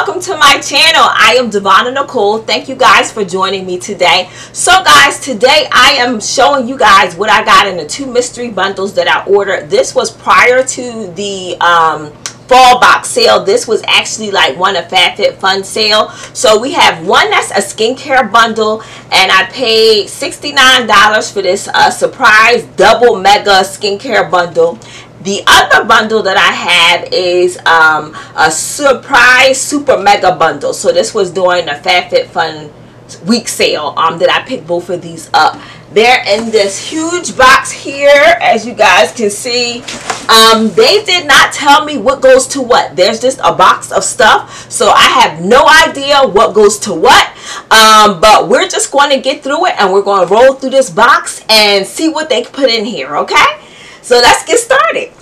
welcome to my channel. I am Iamdevonanicole. Thank you guys for joining me today. So guys, today I am showing you guys what I got in the 2 mystery bundles that I ordered. This was prior to the fall box sale. This was actually like one of FABFITFUN sale. So we have one that's a skincare bundle, and I paid $69 for this surprise double mega skincare bundle. The other bundle that I have is a surprise super mega bundle. So this was during the FABFITFUN week sale that I picked both of these up. They're in this huge box here, as you guys can see. They did not tell me what goes to what. There's just a box of stuff, so I have no idea what goes to what. But we're just going to get through it, and we're going to roll through this box and see what they put in here, okay? So let's get started.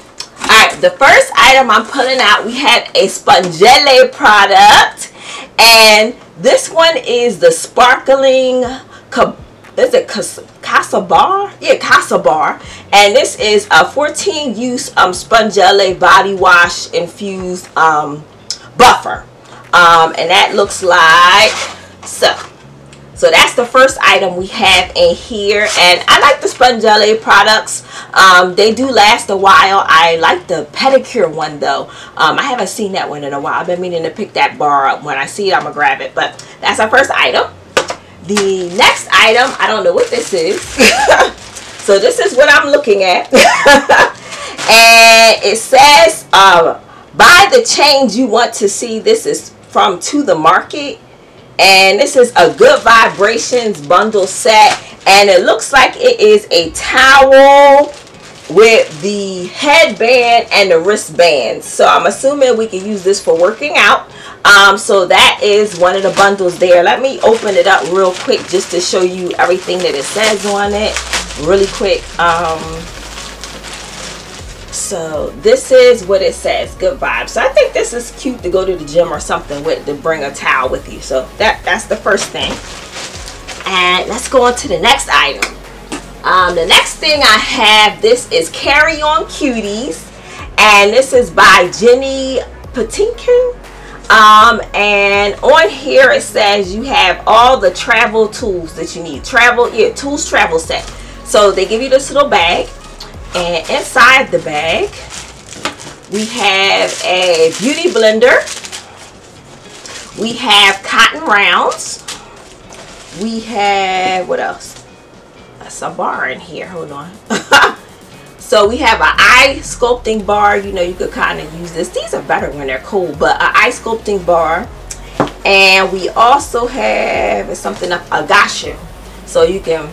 Alright, the first item I'm pulling out, we have a Spongelle product. And this one is the sparkling, is it Casa Bar? Yeah, Casa Bar. And this is a 14-use Spongelle body wash infused buffer. And that looks like so. So that's the first item we have in here, and I like the Spongelle products. They do last a while. I like the pedicure one though. I haven't seen that one in a while. I've been meaning to pick that bar up. When I see it, I'm gonna grab it. But that's our first item. The next item, I don't know what this is. So this is what I'm looking at. And it says, buy the change you want to see. This is from To The Market. And this is a Good Vibrations bundle set, and it looks like it is a towel with the headband and the wristband. So I'm assuming we can use this for working out. So that is one of the bundles there. Let me open it up real quick just to show you everything that it says on it really quick. So this is what it says, Good Vibes. So I think this is cute to go to the gym or something with, to bring a towel with you. So that's the first thing. And let's go on to the next item. The next thing I have, this is Carry On Cuties, and this is by Jenny Patinkin. And on here it says you have all the travel tools that you need. Tools travel set. So they give you this little bag. And inside the bag, we have a beauty blender. We have cotton rounds. We have, what else? That's a bar in here. Hold on. So we have an eye sculpting bar. You know, you could kind of use this. These are better when they're cold, but an eye sculpting bar. And we also have something up, a gashu. So you can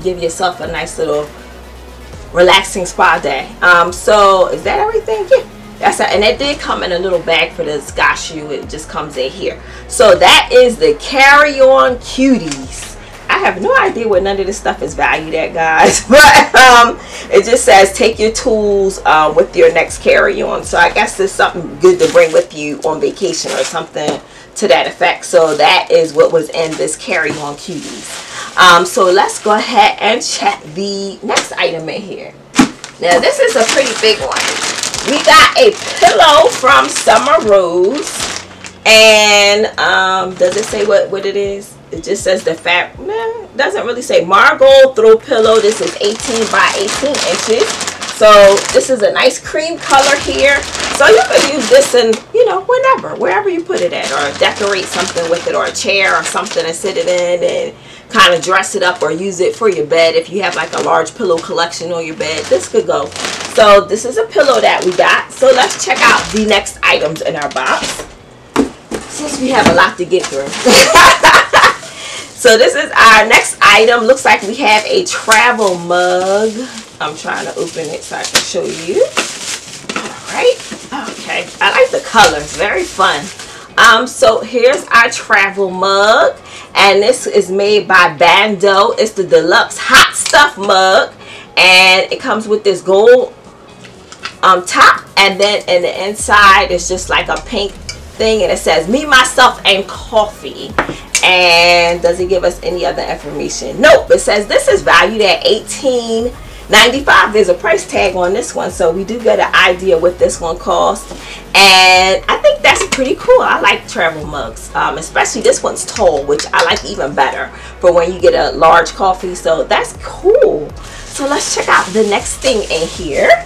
give yourself a nice little relaxing spa day. So is that everything? Yeah, that's it. And it did come in a little bag for this gashu. It just comes in here. So that is the Carry On Cuties. I have no idea what none of this stuff is valued at, guys, but it just says take your tools with your next carry on. So I guess it's something good to bring with you on vacation or something to that effect. So that is what was in this Carry On Cuties. So let's go ahead and check the next item in here. Now this is a pretty big one. We got a pillow from Summer Rose, and does it say what it is? It just says the doesn't really say. Margot throw pillow. This is 18 by 18 inches. So this is a nice cream color here. So you can use this in, you know, wherever you put it at, or decorate something with it, or a chair or something to sit it in and kind of dress it up, or use it for your bed. If you have like a large pillow collection on your bed, this could go. So this is a pillow that we got. So let's check out the next items in our box, since we have a lot to get through. So this is our next item. Looks like we have a travel mug. I'm trying to open it so I can show you. Alright. Okay. I like the colors. Very fun. So here's our travel mug. And this is made by Bando. It's the deluxe hot stuff mug. And it comes with this gold top. And then in the inside it's just like a pink thing. And it says me, myself, and coffee. And does it give us any other information? Nope. It says this is valued at $18. $95. There's a price tag on this one, so we do get an idea what this one costs. And I think that's pretty cool. I like travel mugs, especially this one's tall, which I like even better for when you get a large coffee. So that's cool. So let's check out the next thing in here.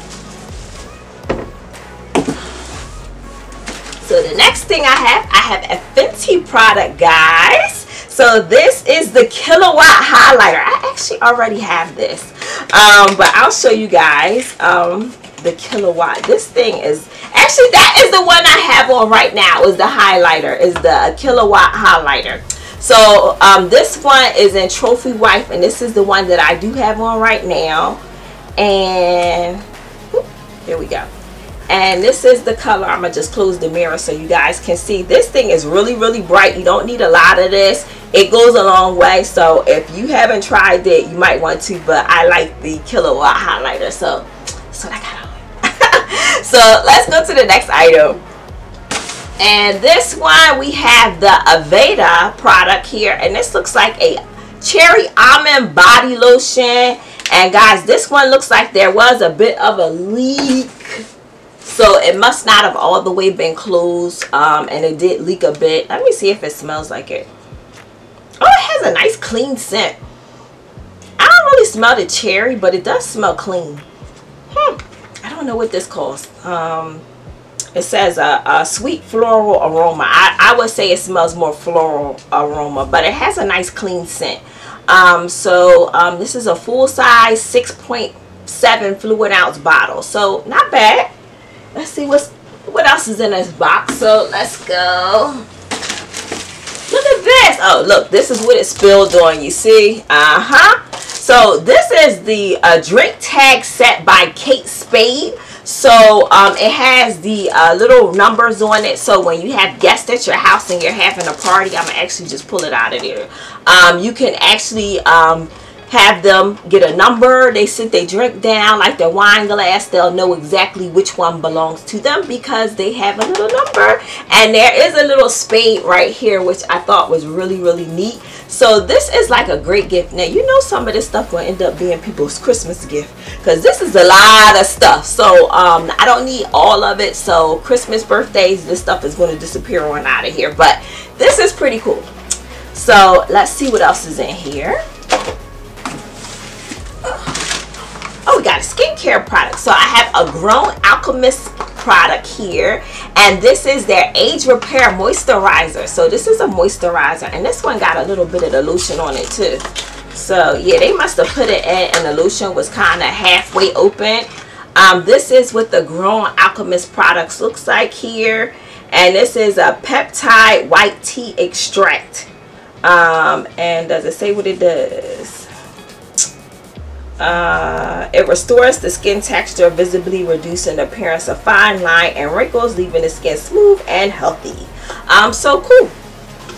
So the next thing I have a Fenty product, guys. So this is the Kilowatt highlighter. I actually already have this, but I'll show you guys the Kilowatt. This thing is actually, that is the one I have on right now. Is the highlighter, is the Kilowatt highlighter. So this one is in Trophy Wife, and this is the one that I do have on right now. And whoop, here we go. And this is the color. I'm gonna just close the mirror so you guys can see. This thing is really, really bright. You don't need a lot of this. It goes a long way. So if you haven't tried it, you might want to. But I like the Kilowatt highlighter, so that's what I got on. So let's go to the next item. And this one, we have the Aveda product here, and this looks like a cherry almond body lotion. And guys, this one looks like there was a bit of a leak. So it must not have all the way been closed, and it did leak a bit. Let me see if it smells like it. Oh, it has a nice clean scent. I don't really smell the cherry, but it does smell clean. I don't know what this costs. It says a sweet floral aroma. I would say it smells more floral aroma, but it has a nice clean scent. This is a full size 6.7 fluid ounce bottle, so not bad. Let's see what else is in this box. So let's go. Look at this. Oh, look, this is what it spilled on. You see? So this is the drink tag set by Kate Spade. So it has the little numbers on it. So when you have guests at your house and you're having a party, I'm gonna actually just pull it out of there. You can actually have them get a number. They sit their drink down like their wine glass. They'll know exactly which one belongs to them because they have a little number. And there is a little spade right here, which I thought was really, really neat. So this is like a great gift. Now, you know, some of this stuff will end up being people's Christmas gift because this is a lot of stuff. So I don't need all of it. So Christmas, birthdays, this stuff is going to disappear on out of here. But this is pretty cool. So let's see what else is in here. Oh, we got a skincare product. So I have a Grown Alchemist product here, and this is their age repair moisturizer. So this is a moisturizer, and this one got a little bit of the lotion on it too. So yeah, they must have put it in and the lotion was kind of halfway open. This is what the Grown Alchemist products looks like here, and this is a peptide white tea extract. And does it say what it does? It restores the skin texture, visibly reducing the appearance of fine line and wrinkles, leaving the skin smooth and healthy. So cool.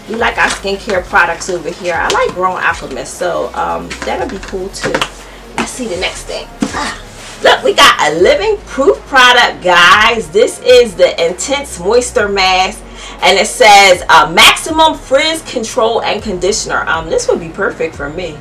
We like our skincare products over here. I like Grown Alchemist, so that'll be cool too. Let's see the next thing. Look, we got a living proof product, guys. This is the Intense Moisture Mask, and it says maximum frizz control and conditioner. This would be perfect for me.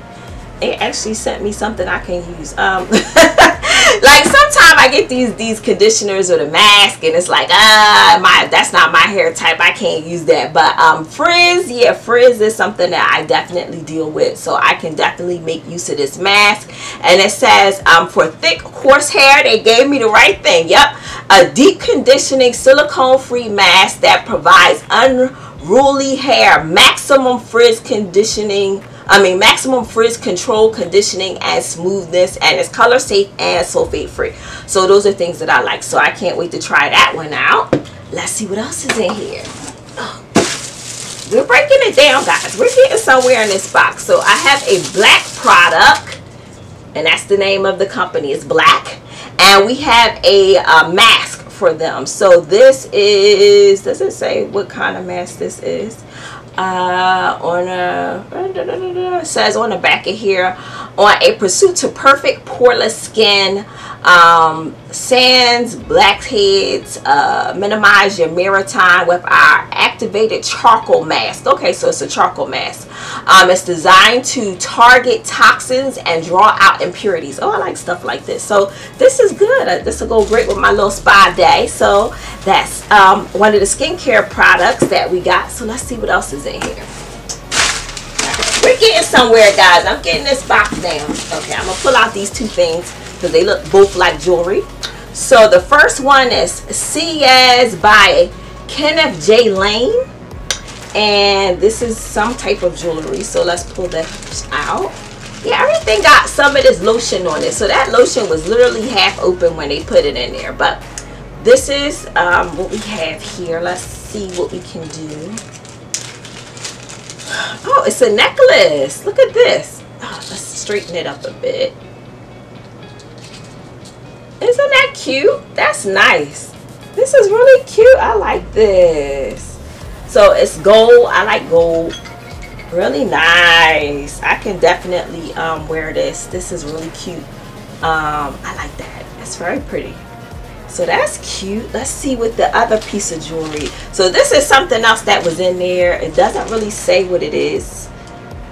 They actually sent me something I can use. Like sometimes I get these conditioners or the mask, and it's like that's not my hair type. I can't use that. But frizz, yeah, frizz is something that I definitely deal with, so I can definitely make use of this mask. And it says for thick, coarse hair, they gave me the right thing. Yep, a deep conditioning silicone-free mask that provides unruly hair, maximum frizz control, conditioning, and smoothness, and it's color safe and sulfate free. So those are things that I like, so I can't wait to try that one out. Let's see what else is in here. Oh, we're breaking it down, guys. We're getting somewhere in this box. So I have a black product, and that's the name of the company, it's Black, and we have a mask for them. So this is, does it say what kind of mask this is? It says on the back of here, on a pursuit to perfect poreless skin, Sands, blackheads, minimize your mirror time with our activated charcoal mask. Okay, so it's a charcoal mask. It's designed to target toxins and draw out impurities. Oh, I like stuff like this. So this is good. This will go great with my little spa day. So that's one of the skincare products that we got. So let's see what else is in here. We're getting somewhere, guys. I'm getting this box down. Okay, I'm gonna pull out these two things because they look both like jewelry. So the first one is Ciaz by Kenneth J. Lane, and this is some type of jewelry. So let's pull that out. Yeah, everything got some of this lotion on it. So that lotion was literally half open when they put it in there. But this is what we have here. Let's see what we can do. Oh, it's a necklace. Look at this. Oh, let's straighten it up a bit. Isn't that cute? That's nice. This is really cute. I like this. So it's gold. I like gold. Really nice. I can definitely wear this. This is really cute. I like that. It's very pretty. So that's cute. Let's see what the other piece of jewelry. So this is something else that was in there. It doesn't really say what it is.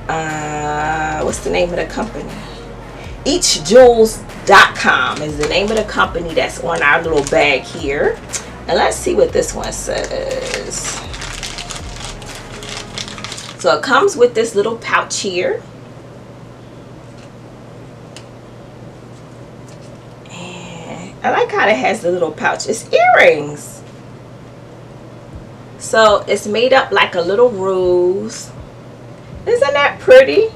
What's the name of the company? eachjewels.com is the name of the company that's on our little bag here. And let's see what this one says. So it comes with this little pouch here. I like how it has the little pouch. It's earrings. So it's made up like a little rose. Isn't that pretty?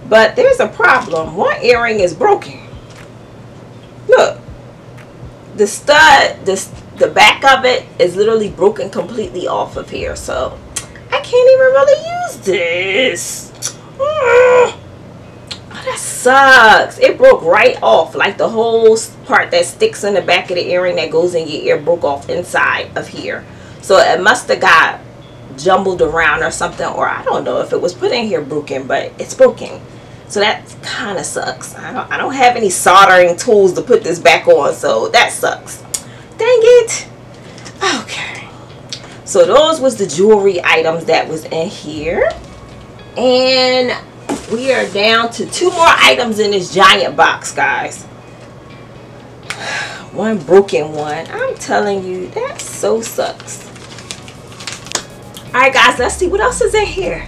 But there's a problem. One earring is broken. Look. The stud, the back of it is literally broken completely off of here. So I can't even really use this. Oh, that sucks. It broke right off. Like the whole part that sticks in the back of the earring that goes in your ear broke off inside of here. So it must have got jumbled around or something, or I don't know if it was put in here broken, but it's broken. So that kind of sucks. I don't have any soldering tools to put this back on, so that sucks. Dang it. Okay. So those was the jewelry items that was in here. And we are down to 2 more items in this giant box, guys. One broken one. I'm telling you, that so sucks. Alright, guys, let's see what else is in here.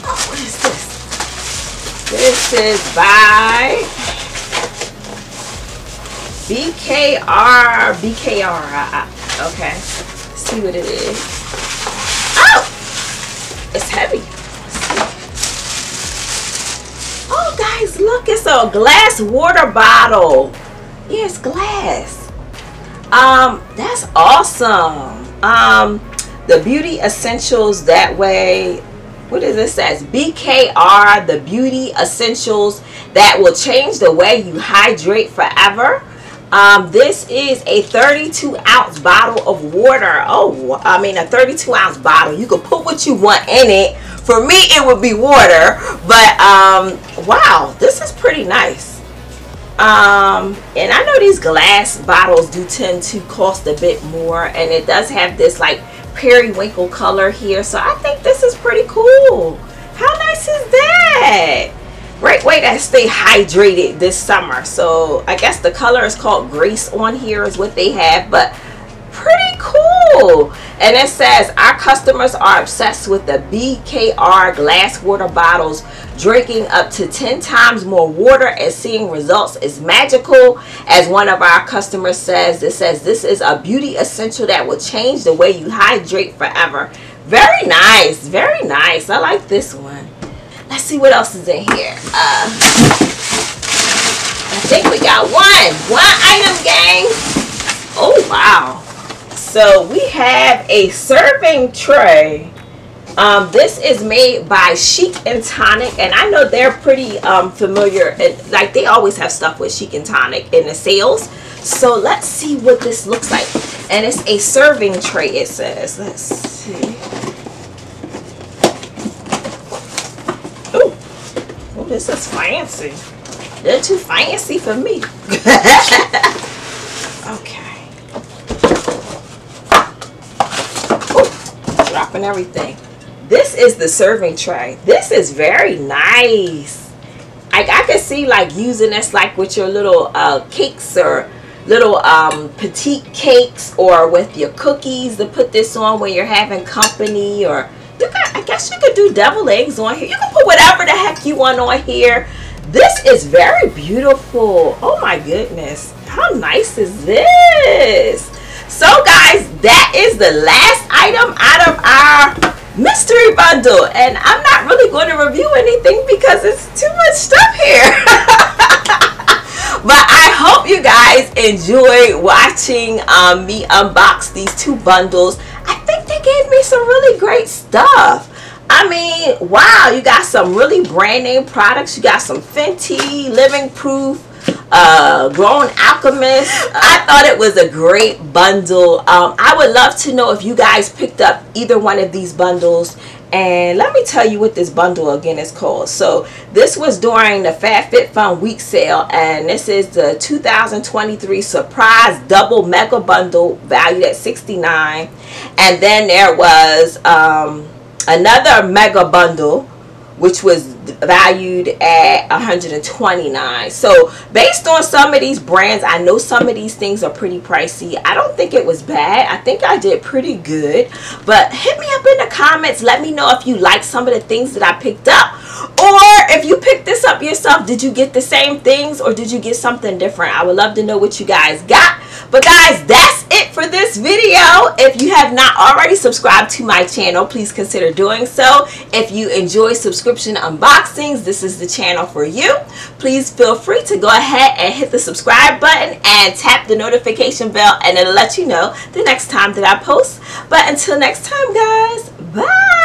Oh, what is this? This is by BKR. Okay. Let's see what it is. Oh! It's heavy. Oh, guys, look. It's a glass water bottle. Yeah, it's glass. That's awesome. The Beauty Essentials that way. What is this? Says BKR, the Beauty Essentials that will change the way you hydrate forever. This is a 32-ounce bottle of water. Oh, I mean a 32-ounce bottle. You can put what you want in it. For me, it would be water. But wow, this is pretty nice. And I know these glass bottles do tend to cost a bit more, and it does have this like periwinkle color here, so I think this is pretty cool. How nice is that? Great way to stay hydrated this summer. So I guess the color is called Grace on here is what they have, but pretty cool. And it says our customers are obsessed with the BKR glass water bottles. Drinking up to 10 times more water and seeing results is magical. As one of our customers says, it says this is a beauty essential that will change the way you hydrate forever. Very nice, very nice. I like this one. Let's see what else is in here. I think we got one item, gang. Oh wow. So we have a serving tray. This is made by Chic and Tonic, and I know they're pretty familiar, and like they always have stuff with Chic and Tonic in the sales. So let's see what this looks like. And it's a serving tray, it says. Let's see. Oh, this is fancy. They're too fancy for me. Okay. Ooh, dropping everything. This is the serving tray. This is very nice. Like, I could see like using this like with your little cakes or little petite cakes, or with your cookies, to put this on when you're having company. Or you got, I guess you could do deviled eggs on here. You can put whatever the heck you want on here. This is very beautiful. Oh my goodness, how nice is this? So guys, that is the last item out of our mystery bundle, and I'm not really going to review anything because it's too much stuff here. But I hope you guys enjoy watching me unbox these two bundles. I think they gave me some really great stuff. I mean, wow, you got some really brand name products. You got some Fenty, Living Proof, Grown Alchemist. I thought it was a great bundle. I would love to know if you guys picked up either one of these bundles. And let me tell you what this bundle again is called. So this was during the FABFITFUN week sale, and this is the 2023 surprise double mega bundle valued at $69. And then there was another mega bundle which was valued at $129. So based on some of these brands, I know some of these things are pretty pricey. I don't think it was bad. I think I did pretty good. But hit me up in the comments. Let me know if you like some of the things that I picked up, or if you picked this up yourself. Did you get the same things, or did you get something different? I would love to know what you guys got. But guys, that's it for this video. If you have not already subscribed to my channel, please consider doing so. If you enjoy subscription unboxings, this is the channel for you. Please feel free to go ahead and hit the subscribe button and tap the notification bell, and it'll let you know the next time that I post. But until next time, guys, bye.